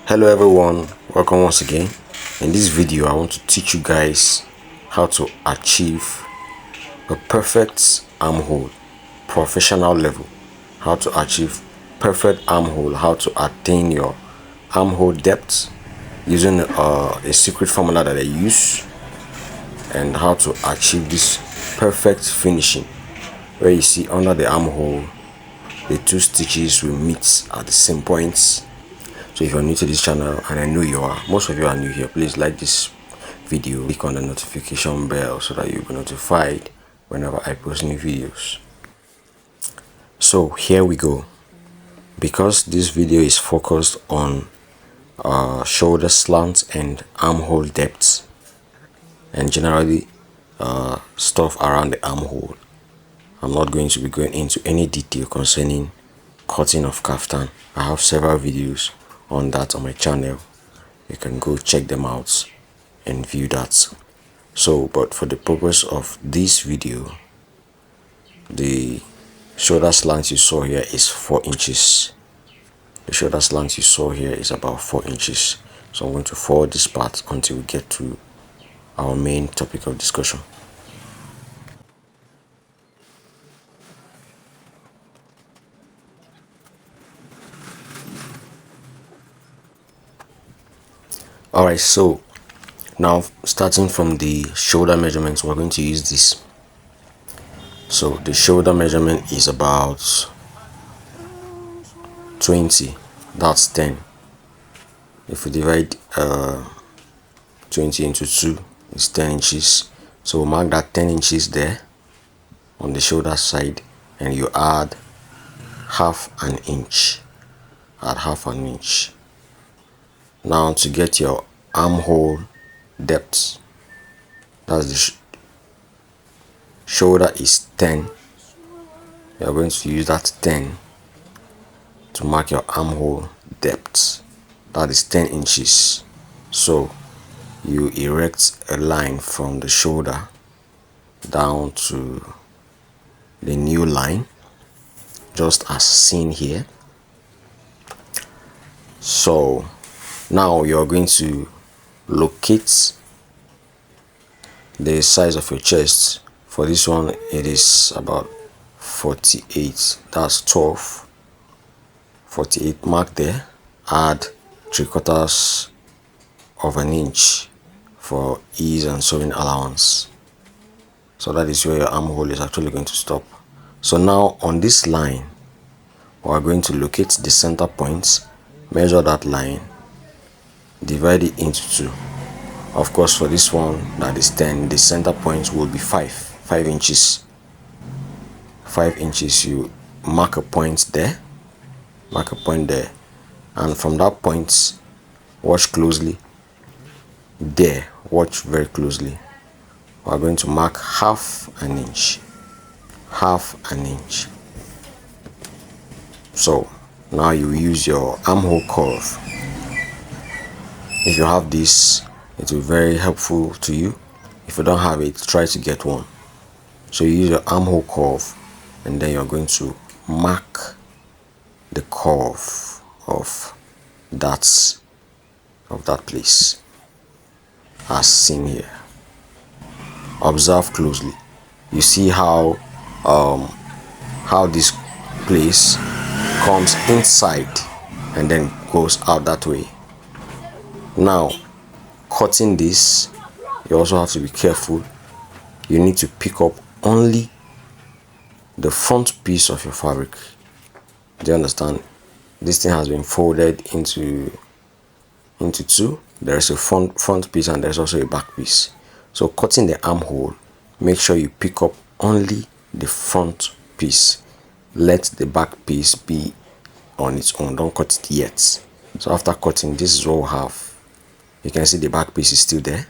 Hello everyone, welcome once again. In this video I want to teach you guys how to achieve a perfect armhole, professional level. How to achieve perfect armhole, how to attain your armhole depth using a secret formula that I use, and how to achieve this perfect finishing where you see under the armhole the two stitches will meet at the same points. So if you're new to this channel, and I know you are, most of you are new here, please like this video, click on the notification bell so that you'll be notified whenever I post new videos. So here we go. Because this video is focused on shoulder slant and armhole depth, and generally stuff around the armhole, I'm not going to be going into any detail concerning cutting of kaftan. I have several videos on that on my channel. You can go check them out and view that. So but for the purpose of this video, the shoulder slant you saw here is 4 inches. The shoulder slant you saw here is about 4 inches. So I'm going to forward this part until we get to our main topic of discussion. Alright, so now starting from the shoulder measurements, we're going to use this. So the shoulder measurement is about 20, that's 10. If we divide 20 into 2, it's 10 inches. So we'll mark that 10 inches there on the shoulder side, and you add half an inch. Add half an inch. Now to get your armhole depth, that's the shoulder is 10. You are going to use that 10 to mark your armhole depth. That is 10 inches. So you erect a line from the shoulder down to the new line, just as seen here. So now you're going to locate the size of your chest. For this one, it is about 48. That's 12. 48. Mark there. Add 3/4 of an inch for ease and sewing allowance. So that is where your armhole is actually going to stop. So now on this line, we are going to locate the center point, measure that line, divide it into 2. Of course, for this one that is 10, the center point will be 5 inches. 5 inches. You mark a point there, and from that point, watch closely there, watch very closely. We are going to mark half an inch. So now you use your armhole curve. If you have this, it will be very helpful to you. If you don't have it, try to get one. So you use your armhole curve, and then you're going to mark the curve of that place as seen here. Observe closely. You see how this place comes inside and then goes out that way. Now cutting this, you also have to be careful. You need to pick up only the front piece of your fabric. Do you understand? This thing has been folded into 2. There is a front piece and there's also a back piece. So cutting the armhole, make sure you pick up only the front piece. Let the back piece be on its own. Don't cut it yet. So after cutting, this is what we have. You can see the back piece is still there.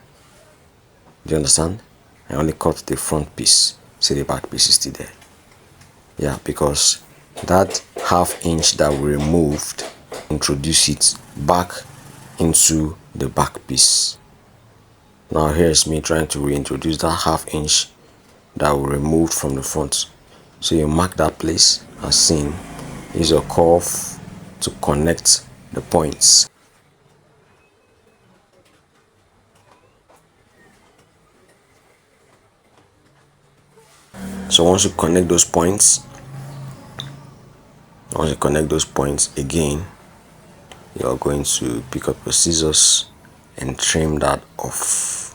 Do you understand? I only cut the front piece. See, the back piece is still there. Yeah, because that half inch that we removed, introduce it back into the back piece. Now here's me trying to reintroduce that half inch that we removed from the front. So you mark that place as seen. Use your curve to connect the points. So once you connect those points, again, you're going to pick up your scissors and trim that off.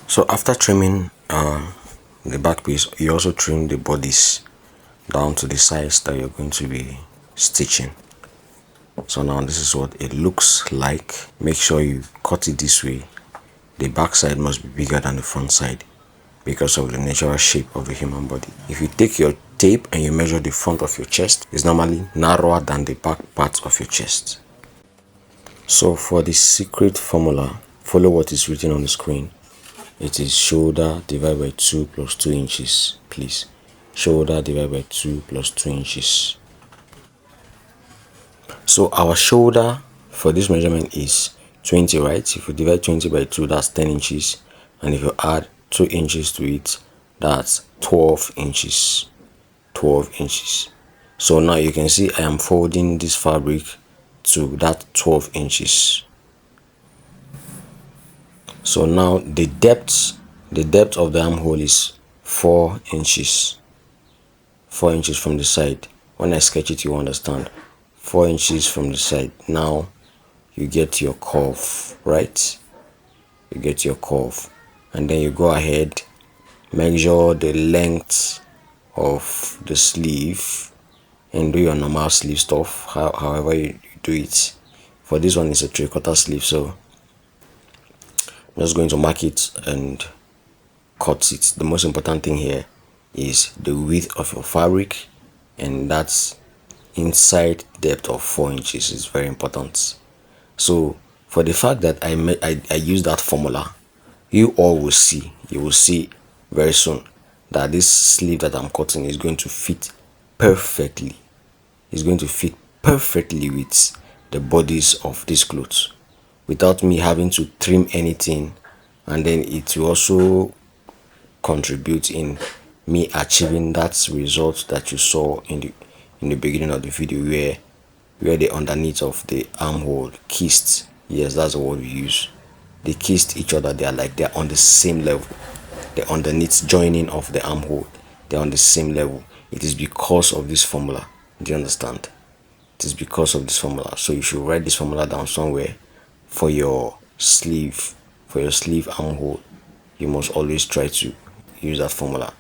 So after trimming the back piece, you also trim the bodies down to the size that you're going to be stitching. So now this is what it looks like. Make sure you cut it this way. The back side must be bigger than the front side because of the natural shape of the human body. If you take your tape and you measure the front of your chest, it's normally narrower than the back part of your chest. So for the secret formula, follow what is written on the screen. It is shoulder divided by 2 plus 2 inches. Please, shoulder divided by 2 plus 2 inches. So our shoulder for this measurement is 20, right? If you divide 20 by 2, that's 10 inches. And if you add 2 inches to it, that's 12 inches. 12 inches. So now you can see I am folding this fabric to that 12 inches. So now the depth of the armhole is 4 inches. 4 inches from the side. When I sketch it, you understand. 4 inches from the side. Now you get your curve, right? You get your curve, and then you go ahead, measure the length of the sleeve and do your normal sleeve stuff, however you do it. For this one, it's a 3/4 sleeve, so I'm just going to mark it and cut it. The most important thing here is the width of your fabric, and that's inside depth of 4 inches is very important. So for the fact that I use that formula, you will see very soon that this sleeve that I'm cutting is going to fit perfectly. It's going to fit perfectly with the bodies of these clothes without me having to trim anything, and then it will also contribute in me achieving that result that you saw in the beginning of the video, where the underneath of the armhole kissed. Yes, that's the word we use. They kissed each other. They're on the same level. The underneath joining of the armhole, they're on the same level. It is because of this formula. Do you understand? It is because of this formula. So you should write this formula down somewhere for your sleeve armhole. You must always try to use that formula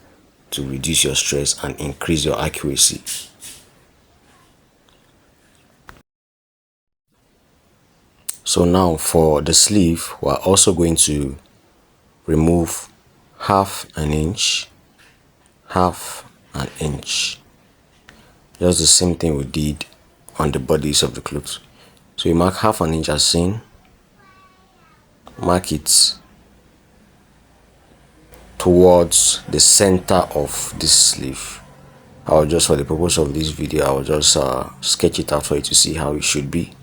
to reduce your stress and increase your accuracy. So now for the sleeve, we're also going to remove half an inch. Just the same thing we did on the bodies of the clothes. So you mark half an inch as seen. Mark it towards the center of this sleeve. For the purpose of this video, I will just sketch it out for you to see how it should be.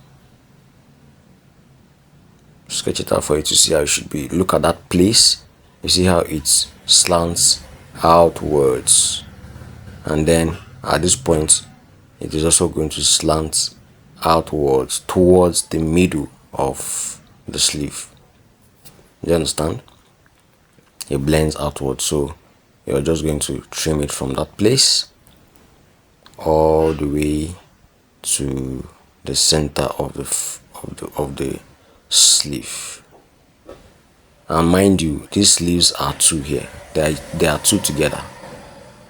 Look at that place. You see how it slants outwards, and then at this point it is also going to slant outwards towards the middle of the sleeve. Do you understand? It blends outwards, so you're just going to trim it from that place all the way to the center of the sleeve. And mind you, these sleeves are two here. They are two together.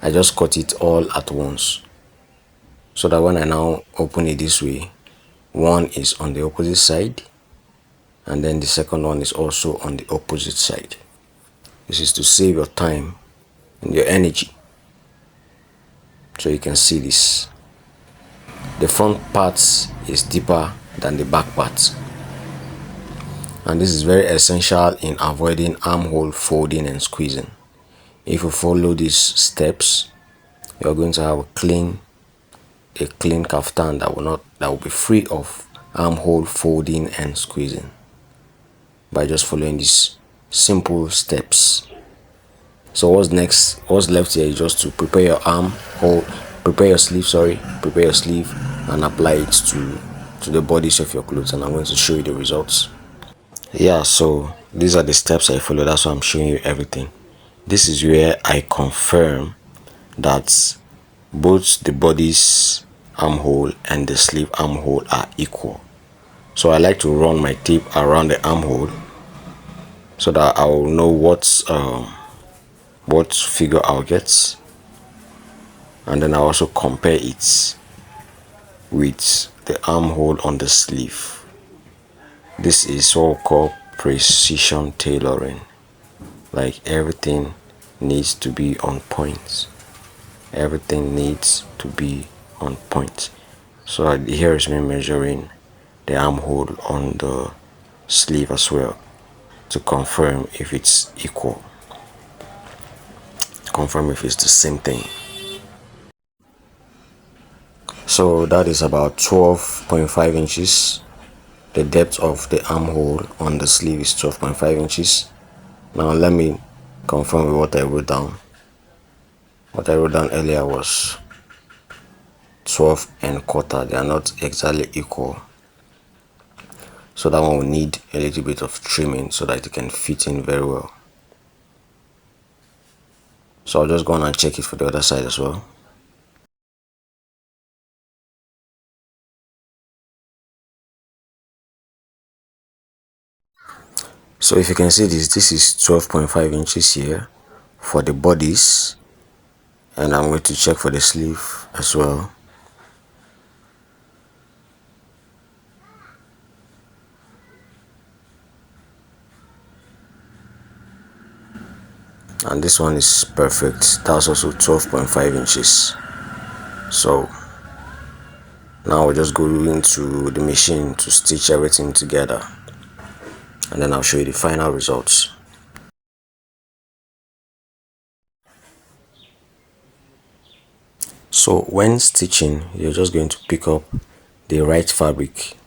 I just cut it all at once, so that when I now open it this way, one is on the opposite side, and then the second one is also on the opposite side. This is to save your time and your energy. So you can see this. The front part is deeper than the back part, and this is very essential in avoiding armhole folding and squeezing. If you follow these steps, you are going to have a clean kaftan that will be free of armhole folding and squeezing by just following these simple steps. So what's left here is just to prepare your prepare your sleeve and apply it to the bodies of your clothes, and I'm going to show you the results. Yeah, so these are the steps I follow. That's why I'm showing you everything. this is where I confirm that both the body's armhole and the sleeve armhole are equal. So I like to run my tape around the armhole so that I will know what figure I'll get, and then I also compare it with the armhole on the sleeve. This is what we call precision tailoring. Like, everything needs to be on point. Everything needs to be on point. So here is me measuring the armhole on the sleeve as well to confirm if it's equal, confirm if it's the same thing. So that is about 12.5 inches. The depth of the armhole on the sleeve is 12.5 inches. Now let me confirm with what I wrote down. What I wrote down earlier was 12 1/4. They are not exactly equal, so that one will need a little bit of trimming so that it can fit in very well. So I'll just go on and check it for the other side as well. So if you can see this is 12.5 inches here for the bodies, and I'm going to check for the sleeve as well. And this one is perfect. That's also 12.5 inches. So now we'll just go into the machine to stitch everything together, and then I'll show you the final results. So when stitching, you're just going to pick up the right fabric,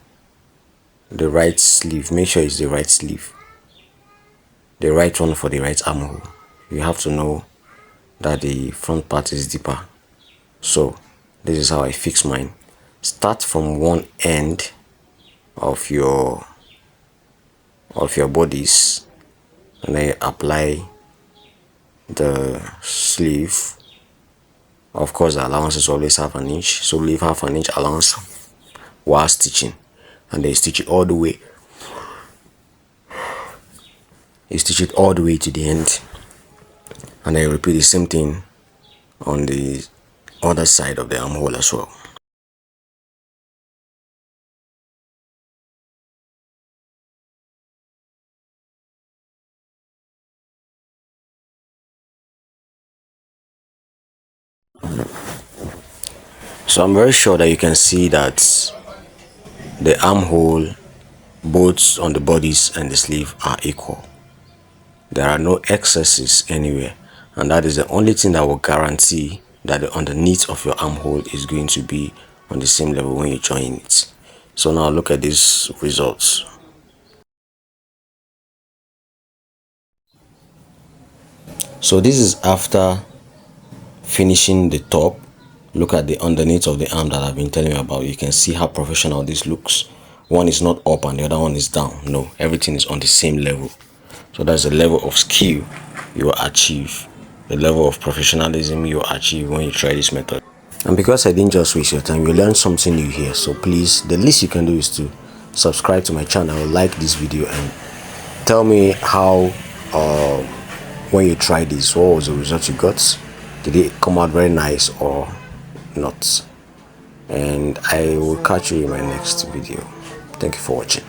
the right sleeve. Make sure it's the right sleeve, the right one for the right armhole. You have to know that the front part is deeper. So this is how I fix mine. Start from one end of your bodies, and then apply the sleeve. Of course, the allowance is always half an inch, so leave half an inch allowance while stitching, and then stitch it all the way. You stitch it all the way to the end, and then you repeat the same thing on the other side of the armhole as well. So I'm very sure that you can see that the armhole, both on the bodies and the sleeve, are equal. There are no excesses anywhere, and that is the only thing that will guarantee that the underneath of your armhole is going to be on the same level when you join it. So now look at these results. So this is after finishing the top. Look at the underneath of the arm that I've been telling you about. You can see how professional this looks. One is not up and the other one is down. No, everything is on the same level. So that's the level of skill you will achieve, the level of professionalism you will achieve when you try this method. And because I didn't just waste your time, you learned something new here. So please, the least you can do is to subscribe to my channel, like this video, and tell me how when you tried this, what was the result you got? Did it come out very nice or not? And I will catch you in my next video. Thank you for watching.